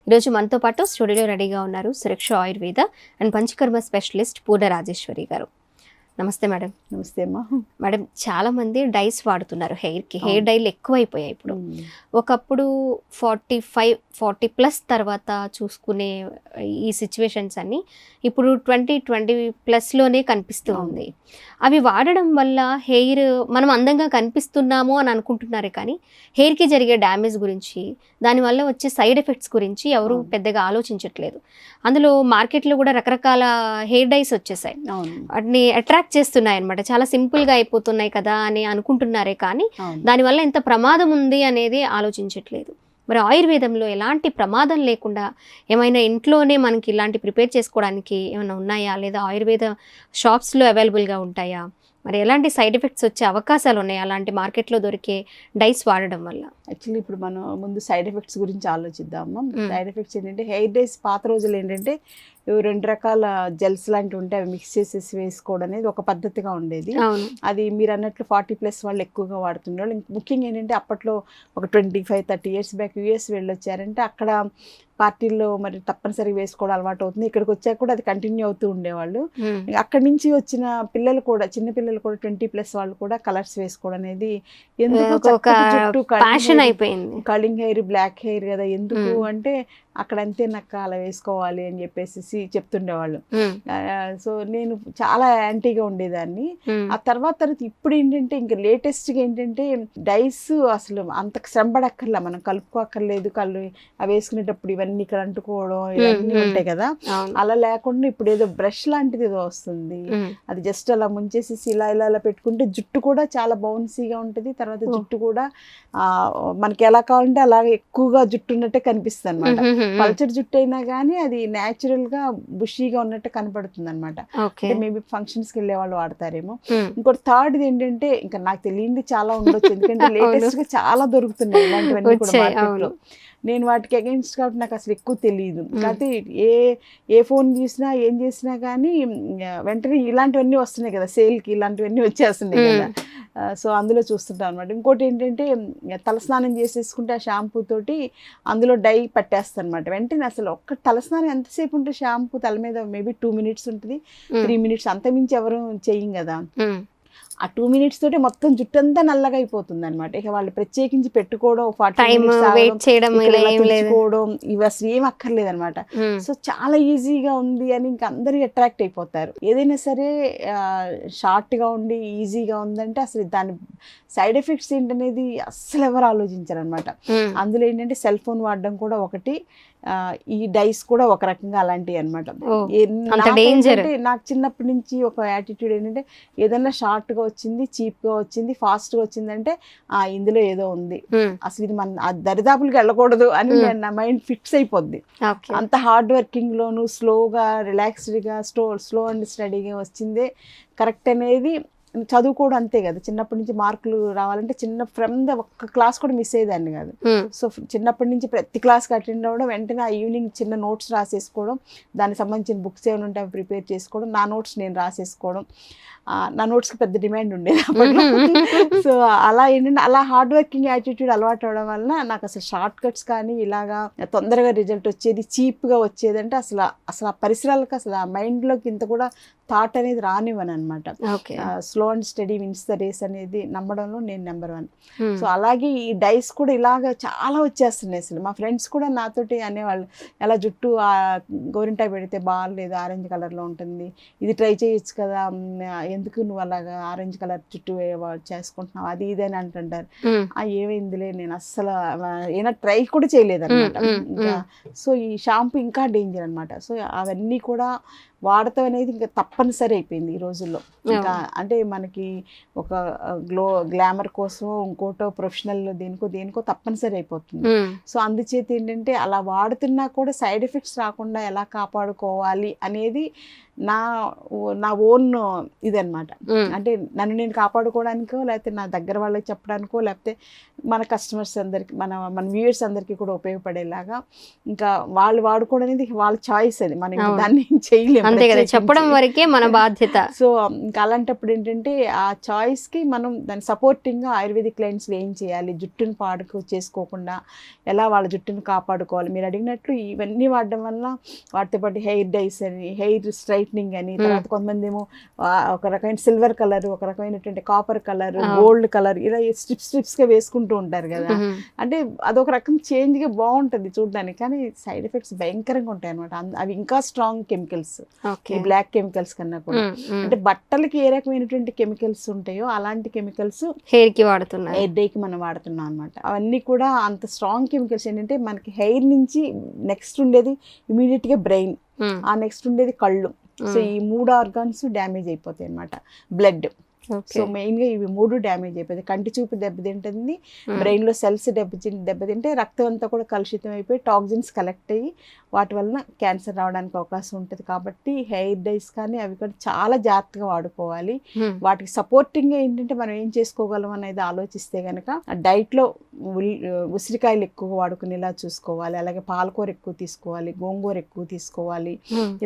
ఈరోజు మనతో పాటు స్టూడియోలో రెడీగా ఉన్నారు సురక్ష ఆయుర్వేద అండ్ పంచకర్మ స్పెషలిస్ట్ పూర్ణ రాజేశ్వరి గారు. నమస్తే మేడం. నమస్తే అమ్మా. మేడం, చాలా మంది డైస్ వాడుతున్నారు హెయిర్కి. హెయిర్ డైలు ఎక్కువైపోయాయి ఇప్పుడు. ఒకప్పుడు 45-40+ తర్వాత చూసుకునే ఈ సిచ్యువేషన్స్ అన్నీ ఇప్పుడు 20-20+ కనిపిస్తూ ఉంది. అవి వాడడం వల్ల హెయిర్ మనం అందంగా కనిపిస్తున్నాము అని అనుకుంటున్నారే కానీ హెయిర్కి జరిగే డ్యామేజ్ గురించి, దానివల్ల వచ్చే సైడ్ ఎఫెక్ట్స్ గురించి ఎవరు పెద్దగా ఆలోచించట్లేదు. అందులో మార్కెట్లో కూడా రకరకాల హెయిర్ డైస్ వచ్చేసాయి. వాటిని అట్రాక్ట్ చేస్తున్నాయి అనమాట. చాలా సింపుల్గా అయిపోతున్నాయి కదా అని అనుకుంటున్నారే కానీ దానివల్ల ఎంత ప్రమాదం ఉంది అనేది ఆలోచించట్లేదు. మరి ఆయుర్వేదంలో ఎలాంటి ప్రమాదం లేకుండా ఏమైనా ఇంట్లోనే మనకి ఇలాంటి ప్రిపేర్ చేసుకోవడానికి ఏమైనా ఉన్నాయా, లేదా ఆయుర్వేద షాప్స్లో అవైలబుల్గా ఉంటాయా? మరి ఎలాంటి సైడ్ ఎఫెక్ట్స్ వచ్చే అవకాశాలు ఉన్నాయి అలాంటి మార్కెట్లో దొరికే డైస్ వాడడం వల్ల? యాక్చువల్లీ ఇప్పుడు మనం ముందు సైడ్ ఎఫెక్ట్స్ గురించి ఆలోచిద్దామా. సైడ్ ఎఫెక్ట్స్ ఏంటంటే, హెయిర్ డైస్ పాత రోజులు ఏంటంటే 2 రకాల జెల్స్ లాంటివి ఉంటాయి, అవి మిక్స్ చేసేసి వేసుకోవడం అనేది ఒక పద్ధతిగా ఉండేది. అది మీరు అన్నట్లు 40+ వాళ్ళు ఎక్కువగా వాడుతుండేవాళ్ళు. ముఖ్యంగా ఏంటంటే అప్పట్లో ఒక 25-30 years బ్యాక్ యూఎస్ వెళ్ళొచ్చారంటే అక్కడ పార్టీల్లో మరి తప్పనిసరిగా వేసుకోవడం అలవాటు అవుతుంది. ఇక్కడికి వచ్చాక కూడా అది కంటిన్యూ అవుతూ ఉండేవాళ్ళు. అక్కడి నుంచి వచ్చిన పిల్లలు కూడా, చిన్న పిల్లలు కూడా 20+ వాళ్ళు కూడా కలర్స్ వేసుకోవడం అనేది ఎందుకు జుట్టు ఫ్యాషన్ అయిపోయింది. కళింగ్ హెయిర్, బ్లాక్ హెయిర్ కదా, ఎందుకు అంటే అక్కడ అంతే నక్క అలా వేసుకోవాలి అని చెప్పేసి చెప్తుండేవాళ్ళు. సో నేను చాలా యాంటీగా ఉండేదాన్ని. ఆ తర్వాత ఇప్పుడు ఏంటంటే ఇంకా లేటెస్ట్గా ఏంటంటే డైస్ అసలు అంత శ్రమపడక్కర్లా, మనం కలుపుకోక్కర్లేదు. అవి వేసుకునేటప్పుడు ఇవన్నీ ఇక్కడ అంటుకోవడం ఇవన్నీ ఉంటాయి కదా, అలా లేకుండా ఇప్పుడు ఏదో బ్రష్ లాంటిది ఏదో వస్తుంది. అది జస్ట్ అలా ముంచేసి ఇలా ఇలా అలా పెట్టుకుంటే జుట్టు కూడా చాలా బౌన్సీగా ఉంటుంది. తర్వాత జుట్టు కూడా మనకి ఎలా కావాలంటే అలాగే ఎక్కువగా జుట్టు ఉన్నట్టే కనిపిస్తుంది అనమాట. పల్చర్ జుట్టు అయినా కానీ అది న్యాచురల్ గా బుషీగా ఉన్నట్టు కనపడుతుంది అనమాట. అంటే మేబీ ఫంక్షన్స్ కి వెళ్ళే వాళ్ళు వాడతారేమో. ఇంకోటి థర్డ్ ఏంటంటే, ఇంకా నాకు తెలియంది చాలా ఉండొచ్చు, ఎందుకంటే లేటెస్ట్ గా చాలా దొరుకుతున్నాయి ఇలాంటివన్నీ కూడా మార్కెట్లో. నేను వాటికి అగెన్స్ట్ కాబట్టి నాకు అసలు ఎక్కువ తెలియదు. కాకపోతే ఏ ఫోన్ చూసినా ఏం చేసినా కానీ వెంటనే ఇలాంటివన్నీ వస్తున్నాయి కదా, సేల్కి ఇలాంటివన్నీ వచ్చేస్తున్నాయి కదా. సో అందులో చూస్తుంటాం అనమాట. ఇంకోటి ఏంటంటే, తలస్నానం చేసేసుకుంటే ఆ షాంపూ తోటి అందులో డై పట్టేస్తాను అనమాట. వెంటనే అసలు ఒక్క తలస్నానం ఎంతసేపు ఉంటే షాంపూ తల మీద మేబీ 2 minutes ఉంటుంది, 3 minutes, అంతమించి ఎవరు చెయ్యం కదా. ఆ 2 minutes తోటి మొత్తం జుట్టు అంతా నల్లగా అయిపోతుంది అనమాట. ఇక వాళ్ళు ప్రత్యేకించి పెట్టుకోవడం, 40 minutes తెచ్చుకోవడం ఇవి అసలు ఏం అక్కర్లేదు అనమాట. సో చాలా ఈజీగా ఉంది అని ఇంకా అందరూ అట్రాక్ట్ అయిపోతారు. ఏదైనా సరే షార్ట్ గా ఉండి ఈజీగా ఉందంటే అసలు దాని సైడ్ ఎఫెక్ట్స్ ఏంటనేది అస్సలు ఎవరు ఆలోచించారు అనమాట. అందులో ఏంటంటే సెల్ ఫోన్ వాడడం కూడా ఒకటి, ఈ డైస్ కూడా ఒక రకంగా అలాంటివి అనమాట. నాకు చిన్నప్పటి నుంచి ఒక యాటిట్యూడ్ ఏంటంటే, ఏదైనా షార్ట్ గా వచ్చింది, చీప్ గా వచ్చింది, ఫాస్ట్ గా వచ్చిందంటే ఇందులో ఏదో ఉంది, అసలు ఇది మన దరిదాపులకి వెళ్ళకూడదు అని నా మైండ్ ఫిక్స్ అయిపోద్ది. అంత హార్డ్ వర్కింగ్ లోను స్లోగా రిలాక్స్డ్ గా స్లో అండ్ స్టడీగా వచ్చిందే కరెక్ట్ అనేది. చదువుకోవడం అంతే కదా, చిన్నప్పటి నుంచి మార్కులు రావాలంటే ఫ్రమ్ ద ఒక్క క్లాస్ కూడా మిస్ అయ్యేదాన్ని కాదు. సో చిన్నప్పటి నుంచి ప్రతి క్లాస్కి అటెండ్ అవ్వడం, వెంటనే ఆ ఈవినింగ్ చిన్న నోట్స్ రాసేసుకోవడం, దానికి సంబంధించిన బుక్స్ ఏమైనా ఉంటే అవి ప్రిపేర్ చేసుకోవడం, నా నోట్స్ నేను రాసేసుకోవడం. నా నోట్స్కి పెద్ద డిమాండ్ ఉండేది అప్పట్లో. సో అలా ఏంటంటే అలా హార్డ్ వర్కింగ్ యాటిట్యూడ్ అలవాటు అవడం వలన నాకు అసలు షార్ట్ కట్స్ కానీ ఇలాగా తొందరగా రిజల్ట్ వచ్చేది, చీప్గా వచ్చేది అంటే అసలు ఆ పరిసరాలకు అసలు ఆ మైండ్లోకి ఇంత కూడా థాట్ అనేది రానివ్వను అనమాట. Slow and study wins the race అనేది నమ్మడంలో నేను నెంబర్ 1. సో అలాగే ఈ డైస్ కూడా ఇలాగ చాలా వచ్చేస్తున్నాయి. అసలు మా ఫ్రెండ్స్ కూడా నాతోటి అనేవాళ్ళు, ఎలా జుట్టు గోరింటాయి పెడితే బాగాలేదు, ఆరెంజ్ కలర్లో ఉంటుంది, ఇది ట్రై చేయొచ్చు కదా, ఎందుకు నువ్వు అలాగా ఆరెంజ్ కలర్ జుట్టు చేసుకుంటున్నావు, అది ఇది అని అంటుంటారు. ఏమైందిలే, నేను అస్సలు ఏమైనా ట్రై కూడా చేయలేదు అనమాట. ఇంకా సో ఈ షాంపూ ఇంకా డేంజర్ అనమాట. సో అవన్నీ కూడా వాడతాం అనేది ఇంకా తప్పనిసరి అయిపోయింది ఈ రోజుల్లో. ఇంకా అంటే మనకి ఒక గ్లామర్ కోసం ఇంకోటో ప్రొఫెషనల్ దేనికో తప్పనిసరి అయిపోతుంది. సో అందుచేత ఏంటంటే అలా వాడుతున్నా కూడా సైడ్ ఎఫెక్ట్స్ రాకుండా ఎలా కాపాడుకోవాలి అనేది నా నా ఓన్ ఇదనమాట. అంటే నన్ను నేను కాపాడుకోవడానికో లేకపోతే నా దగ్గర వాళ్ళకి చెప్పడానికో లేకపోతే మన కస్టమర్స్ అందరికి మన వ్యూయర్స్ అందరికీ కూడా ఉపయోగపడేలాగా ఇంకా వాళ్ళు వాడుకోవడం అనేది వాళ్ళ చాయిస్, అది మనం ఇంకా దాన్ని చేయలేము, అంతే కదా, చెప్పడం వరకే మన బాధ్యత. సో ఇంకా అలాంటప్పుడు ఏంటంటే ఆ చాయిస్కి మనం దాని సపోర్టింగ్గా ఆయుర్వేదిక్ క్లయింట్స్లో ఏం చేయాలి, జుట్టుని పాడుకు చేసుకోకుండా ఎలా వాళ్ళ జుట్టుని కాపాడుకోవాలి. మీరు అడిగినట్లు ఇవన్నీ వాడడం వల్ల వాటితో పాటు హెయిర్ డైస్ అని, హెయిర్ స్ట్రైట్నింగ్ అని, తర్వాత కొంతమంది ఏమో ఒక రకమైన సిల్వర్ కలర్, ఒక రకమైనటువంటి కాపర్ కలర్, గోల్డ్ కలర్ ఇలా స్ట్రిప్స్గా వేసుకుంటూ ఉంటారు కదా. అంటే అదొక రకం చేంజ్గా బాగుంటుంది చూడడానికి, కానీ సైడ్ ఎఫెక్ట్స్ భయంకరంగా ఉంటాయి అనమాట. అవి ఇంకా స్ట్రాంగ్ కెమికల్స్, ఈ బ్లాక్ కెమికల్స్ కన్నా కూడా. అంటే బట్టలకి ఏ రకమైనటువంటి కెమికల్స్ ఉంటాయో అలాంటి కెమికల్స్ హెయిర్ కి వాడుతున్నాం, హెయిర్ డేకి మనం వాడుతున్నాం అనమాట. అవన్నీ కూడా అంత స్ట్రాంగ్ కెమికల్స్ ఏంటంటే మనకి హెయిర్ నుంచి నెక్స్ట్ ఉండేది ఇమీడియట్ గా బ్రెయిన్, ఆ నెక్స్ట్ ఉండేది కళ్ళు. సో ఈ 3 ఆర్గాన్స్ డ్యామేజ్ అయిపోతాయి అనమాట. బ్లడ్, సో మెయిన్గా ఇవి 3 డ్యామేజ్ అయిపోతాయి. కంటి చూపు దెబ్బతింటుంది, బ్రెయిన్లో సెల్స్ దెబ్బతింటే రక్తం అంతా కూడా కలుషితం అయిపోయి టాక్సిన్స్ కలెక్ట్ అయ్యి వాటి వలన క్యాన్సర్ రావడానికి అవకాశం ఉంటుంది. కాబట్టి హెయిర్ డైస్ కానీ అవి కూడా చాలా జాగ్రత్తగా వాడుకోవాలి. వాటికి సపోర్టింగ్గా ఏంటంటే మనం ఏం చేసుకోగలం అనేది ఆలోచిస్తే కనుక డైట్లో ఉసిరికాయలు ఎక్కువ వాడుకునేలా చూసుకోవాలి, అలాగే పాలకూర ఎక్కువ తీసుకోవాలి, గోంగూర ఎక్కువ తీసుకోవాలి,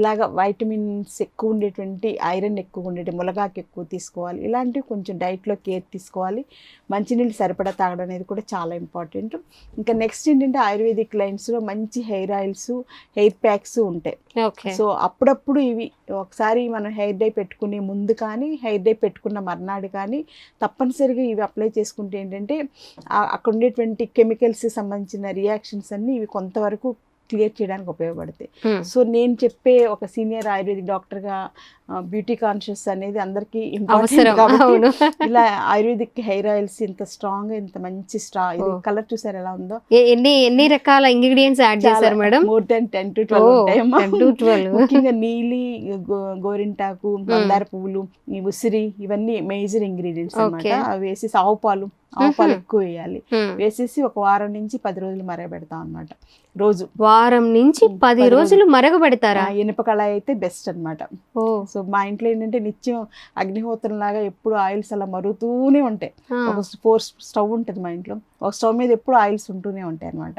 ఇలాగ వైటమిన్స్ ఎక్కువ ఉండేటువంటి, ఐరన్ ఎక్కువ ఉండేటి ములగాకు ఎక్కువ తీసుకోవాలి. ఇలాంటివి కొంచెం డైట్లో కేర్ తీసుకోవాలి. మంచినీళ్ళు సరిపడా తాగడం అనేది కూడా చాలా ఇంపార్టెంట్. ఇంకా నెక్స్ట్ ఏంటంటే ఆయుర్వేదిక్ లైన్స్లో మంచి హెయిర్ ఆయిల్స్, హెయిర్ ప్యాక్స్ ఉంటాయి. సో అప్పుడప్పుడు ఇవి ఒకసారి మనం హెయిర్ డై పెట్టుకునే ముందు కానీ హెయిర్ డై పెట్టుకున్న మర్నాడు కానీ తప్పనిసరిగా ఇవి అప్లై చేసుకుంటే ఏంటంటే అక్కడ ఉండేటువంటి కెమికల్స్ సంబంధించిన రియాక్షన్స్ అన్ని ఇవి కొంతవరకు క్లియర్ చేయడానికి ఉపయోగపడతాయి. సో నేను చెప్పే ఒక సీనియర్ ఆయుర్వేదిక్ డాక్టర్గా బ్యూటీ కాన్షియస్ అనేది అందరికీ ఇంపార్టెంట్ కాబట్టి ఇలా ఆయుర్వేదిక్ హెయిర్ ఆయిల్స్ ఇంత స్ట్రాంగ్, ఇంత మంచి ఇది కలర్ చూసారు ఎలా ఉందో, ఎన్ని రకాల ఇంగ్రీడియంట్స్ యాడ్ చేశారు మేడం? మోర్ దాన్ 10 to 12 ముఖ్యంగా నీలి, గోరింటాకు, మందార పువ్వులు, ఈ ఉసిరి ఇవన్నీ మేజర్ ఇంగ్రీడియంట్స్ అన్నమాట. అవి వేసి ఆవు పాలు ఎక్కువ వేయాలి. వేసేసి ఒక వారం నుంచి 10 రోజులు మరగబెడతాం అనమాట. రోజు వారం నుంచి 10 రోజులు మరగబెడతారా? ఇనుప కళాయి అయితే బెస్ట్ అనమాట. సో మా ఇంట్లో ఏంటంటే నిత్యం అగ్నిహోత్రం లాగా ఎప్పుడు ఆయిల్స్ అలా మరుగుతూనే ఉంటాయి. ఒక 4 స్టవ్ ఉంటుంది మా ఇంట్లో, ఒక స్టవ్ మీద ఎప్పుడు ఆయిల్స్ ఉంటూనే ఉంటాయి అనమాట.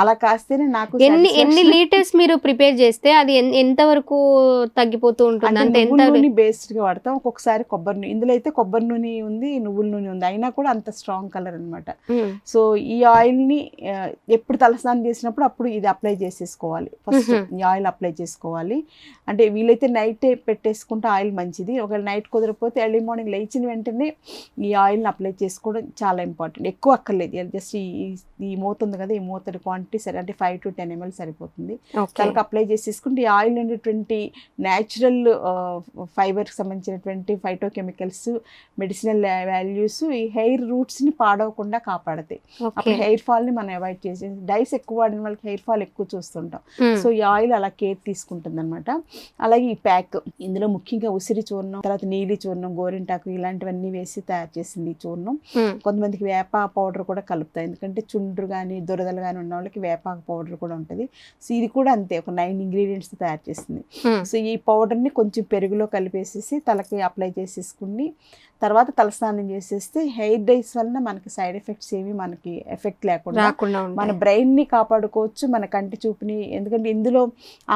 అలా కాస్తేనే నాకు ఎన్ని లీటర్స్ మీరు ప్రిపేర్ చేస్తే అది ఎంత వరకు తగ్గిపోతూ ఉంటుంది? అంటే నువ్వుల నూనె బేస్డ్ గా వాడతాం, ఒక్కొక్కసారి కొబ్బరి నూనె. ఇందులో అయితే కొబ్బరి నూనె ఉంది, నువ్వుల నూనె ఉంది, అయినా కూడా అంత స్ట్రాంగ్ కలర్ అనమాట. సో ఈ ఆయిల్ ని ఎప్పుడు తలస్నానం చేసినప్పుడు అప్పుడు ఇది అప్లై చేసేసుకోవాలి. ఫస్ట్ ఈ ఆయిల్ అప్లై చేసుకోవాలి. అంటే వీలైతే నైట్ పెట్టేసుకుంటే ఆయిల్ మంచిది. ఒకవేళ నైట్ కుదరకపోతే ఎర్లీ మార్నింగ్ లేచిన వెంటనే ఈ ఆయిల్ని అప్లై చేసుకోవడం చాలా ఇంపార్టెంట్. ఎక్కువ అక్కర్లేదు, జస్ట్ ఈ మూత ఉంది కదా, ఈ మూత క్వాంటిటీ సరే, అంటే 5 to 10 ml సరిపోతుంది. తలకు అప్లై చేసేసుకుంటే ఈ ఆయిల్ ఉండేటువంటి న్యాచురల్ ఫైబర్కి సంబంధించినటువంటి ఫైటోకెమికల్స్, మెడిసినల్ వాల్యూస్ ఈ హెయిర్ రూట్స్ని పాడవకుండా కాపాడతాయి. అప్పుడు హెయిర్ ఫాల్ని మనం అవాయిడ్ చేసి, డైస్ ఎక్కువ వాడిన వాళ్ళకి హెయిర్ ఫాల్ ఎక్కువ చూస్తుంటాం. సో ఈ ఆయిల్ అలా కేర్ తీసుకుంటుంది అనమాట. అలాగే ఈ ప్యాక్, ఇందులో ముఖ్యంగా ఉసిరి చూర్ణం, తర్వాత నీలి చూర్ణం, గోరింటాకు ఇలాంటివన్నీ వేసి తయారు చేసింది ఈ చూర్ణం. కొంతమందికి వేప పౌడర్ కూడా కలుపుతాయి, ఎందుకంటే చుండ్రు కానీ దురదలు కానీ ఉన్న వాళ్ళకి వేపాకు పౌడర్ కూడా ఉంటుంది. సో ఇది కూడా అంతే, ఒక 9 ingredients తయారు చేసింది. సో ఈ పౌడర్ని కొంచెం పెరుగులో కలిపేసేసి తలకి అప్లై చేసేసుకుని తర్వాత తలస్నానం చేసేస్తే హెయిర్ డైస్ వలన మనకి సైడ్ ఎఫెక్ట్స్ ఏమి మనకి ఎఫెక్ట్ లేకుండా మన బ్రెయిన్ని కాపాడుకోవచ్చు, మన కంటి చూపుని. ఎందుకంటే ఇందులో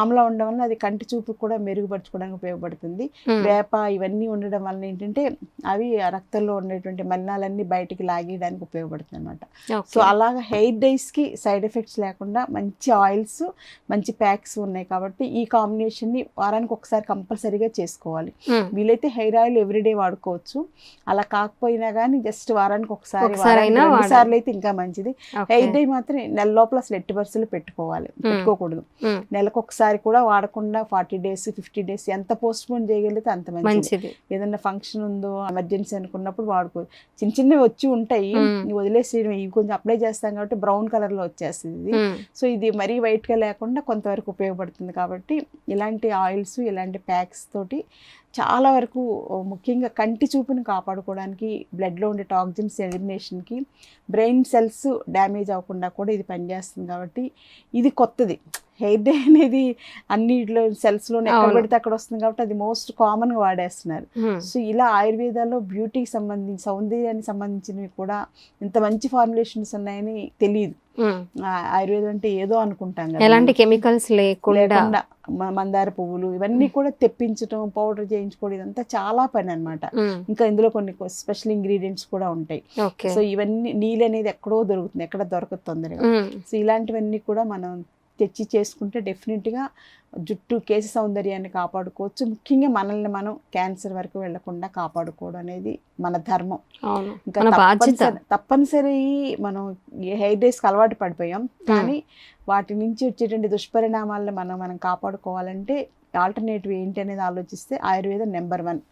ఆమ్లా ఉండడం వల్ల అది కంటి చూపు కూడా మెరుగుపరచుకోవడానికి ఉపయోగపడుతుంది. వేప ఇవన్నీ ఉండడం వలన ఏంటంటే అవి రక్తంలో ఉండేటువంటి మలినాలన్నీ బయటికి లాగేయడానికి ఉపయోగపడుతుంది అనమాట. సో అలాగా హెయిర్ డైస్కి సైడ్ ఎఫెక్ట్స్ లేకుండా మంచి ఆయిల్స్, మంచి ప్యాక్స్ ఉన్నాయి కాబట్టి ఈ కాంబినేషన్ని వారానికి ఒకసారి కంపల్సరీగా చేసుకోవాలి. వీలైతే హెయిర్ ఆయిల్ ఎవ్రీడే వాడుకోవచ్చు, అలా కాకపోయినా కానీ జస్ట్ వారానికి ఒకసారి, 2 సార్లు అయితే ఇంకా మంచిది. హెయిర్ డై మాత్రం నెల లోపల అసలు ఎట్టి పరిస్థితులు పెట్టుకోకూడదు. నెలకు ఒకసారి కూడా వాడకుండా 40 days 50 days ఎంత పోస్ట్ పోన్ చేయగలిగితే అంత మంచిది. ఏదన్నా ఫంక్షన్ ఉందో ఎమర్జెన్సీ అనుకున్నప్పుడు వాడుకోవచ్చు. చిన్న చిన్నవి వచ్చి ఉంటాయి, వదిలేసేయడం. ఇవి కొంచెం అప్లై చేస్తాం కాబట్టి బ్రౌన్ కలర్ లో వచ్చేస్తుంది. సో ఇది మరీ వైట్ గా లేకుండా కొంతవరకు ఉపయోగపడుతుంది. కాబట్టి ఇలాంటి ఆయిల్స్, ఇలాంటి ప్యాక్స్ తోటి చాలా వరకు ముఖ్యంగా కంటి చూపుని కాపాడుకోవడానికి, బ్లడ్లో ఉండే టాక్సిన్స్ ఎలిమినేషన్కి, బ్రెయిన్ సెల్స్ డ్యామేజ్ అవ్వకుండా కూడా ఇది పనిచేస్తుంది. కాబట్టి ఇది కొత్తది. హెయిర్ డే అనేది అన్నిట్లో సెల్స్లోనే ఎక్కడ పడితే అక్కడ వస్తుంది కాబట్టి అది మోస్ట్ కామన్గా వాడేస్తున్నారు. సో ఇలా ఆయుర్వేదాలో బ్యూటీకి సంబంధించి, సౌందర్యానికి సంబంధించినవి కూడా ఇంత మంచి ఫార్ములేషన్స్ ఉన్నాయని తెలియదు. ఆయుర్వేదం అంటే ఏదో అనుకుంటాం కదా, ఎలాంటి కెమికల్స్ లేకుండా మందార పువ్వులు ఇవన్నీ కూడా తెప్పించడం, పౌడర్ చేయించుకోవడం, ఇదంతా చాలా పని అనమాట. ఇంకా ఇందులో కొన్ని స్పెషల్ ఇంగ్రీడియంట్స్ కూడా ఉంటాయి. సో ఇవన్నీ నీళ్ళు అనేది ఎక్కడో దొరుకుతుంది, ఎక్కడ దొరకదు తొందరగా. సో ఇలాంటివన్నీ కూడా మనం తెచ్చి చేసుకుంటే డెఫినెట్గా జుట్టు, కేశ సౌందర్యాన్ని కాపాడుకోవచ్చు. ముఖ్యంగా మనల్ని మనం క్యాన్సర్ వరకు వెళ్లకుండా కాపాడుకోవడం అనేది మన ధర్మం. ఇంకా తప్పనిసరి మనం హెయిర్ డేస్కి అలవాటు పడిపోయాం, కానీ వాటి నుంచి వచ్చేటువంటి దుష్పరిణామాలను మనం కాపాడుకోవాలంటే ఆల్టర్నేటివ్ ఏంటి అనేది ఆలోచిస్తే ఆయుర్వేదం నెంబర్ 1.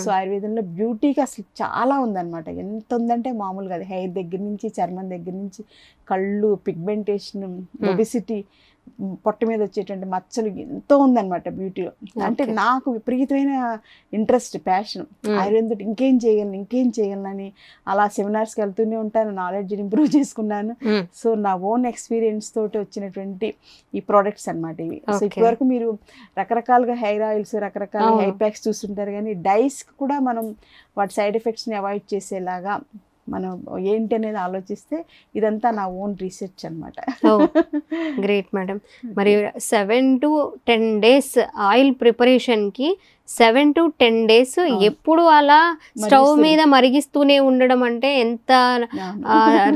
సో ఆయుర్వేదంలో బ్యూటీకి అసలు చాలా ఉందన్నమాట. ఎంత ఉందంటే మామూలుగా అది హెయిర్ దగ్గర నుంచి, చర్మం దగ్గర నుంచి, కళ్ళు, పిగ్మెంటేషన్, ఒబిసిటీ, పొట్ట మీద వచ్చేటువంటి మచ్చలు, ఎంతో ఉందన్నమాట బ్యూటీలో. అంటే నాకు విపరీతమైన ఇంట్రెస్ట్, ప్యాషన్ ఆయుర్వేదం ఇంకేం చేయగలను అని అలా సెమినార్స్కి వెళ్తూనే ఉంటాను, నాలెడ్జ్ ఇంప్రూవ్ చేసుకున్నాను. సో నా ఓన్ ఎక్స్పీరియన్స్ తోటి వచ్చినటువంటి ఈ ప్రోడక్ట్స్ అన్నమాట ఇవి. సో ఇప్పటివరకు మీరు రకరకాలుగా హెయిర్ ఆయిల్స్, రకరకాల హెయిర్ ప్యాక్స్ చూస్తుంటారు, కానీ డైస్కి కూడా మనం వాటి సైడ్ ఎఫెక్ట్స్ని అవాయిడ్ చేసేలాగా మనం ఏంటి అనేది ఆలోచిస్తే ఇదంతా నా ఓన్ రీసెర్చ్ అనమాట. Great madam. మరి 7 to 10 days oil ప్రిపరేషన్కి 7 to 10 days ఎప్పుడు అలా స్టవ్ మీద మరిగిస్తూనే ఉండడం అంటే ఎంత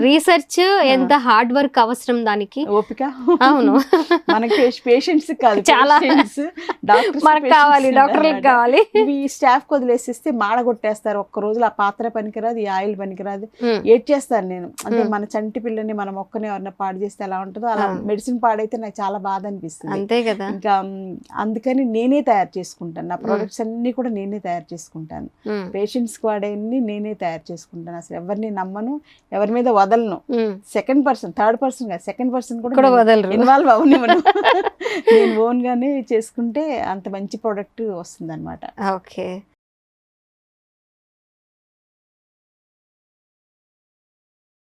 రీసెర్చ్, ఎంత హార్డ్ వర్క్ అవసరం దానికి. ఓపిక. అవును, మనకి పేషెంట్స్ కాదు, చాలా మనకు కావాలి, డాక్టర్లకు కావాలి. ఇవి స్టాఫ్ వదిలేసిస్తే మాడగొట్టేస్తారు. ఒక్క రోజులో ఆ పాత్ర పనికిరాదు, ఈ ఆయిల్ పనికిరాదు, ఏడ్ చేస్తాను నేను. అంటే మన చంటి పిల్లని మనం ఒక్కనే ఎవరన్నా పాడు చేస్తే ఎలా ఉంటుందో అలా మెడిసిన్ పాడైతే నాకు చాలా బాధ అనిపిస్తుంది. అంతే కదా. ఇంకా అందుకని నేనే తయారు చేసుకుంటాను. నా ప్రొడక్ట్స్ అన్ని కూడా నేనే తయారు చేసుకుంటాను. పేషెంట్స్కి వాడేవన్నీ నేనే తయారు చేసుకుంటాను. అసలు ఎవరిని నమ్మను, ఎవరి మీద వదలను. సెకండ్ పర్సన్, థర్డ్ పర్సన్ కాదు, సెకండ్ పర్సన్ కూడా వదలరు, ఇన్వాల్వ్ అవ్వనివ్వను. నేను ఓన్ గానే చేసుకుంటే అంత మంచి ప్రోడక్ట్ వస్తుంది అనమాట. ఓకే.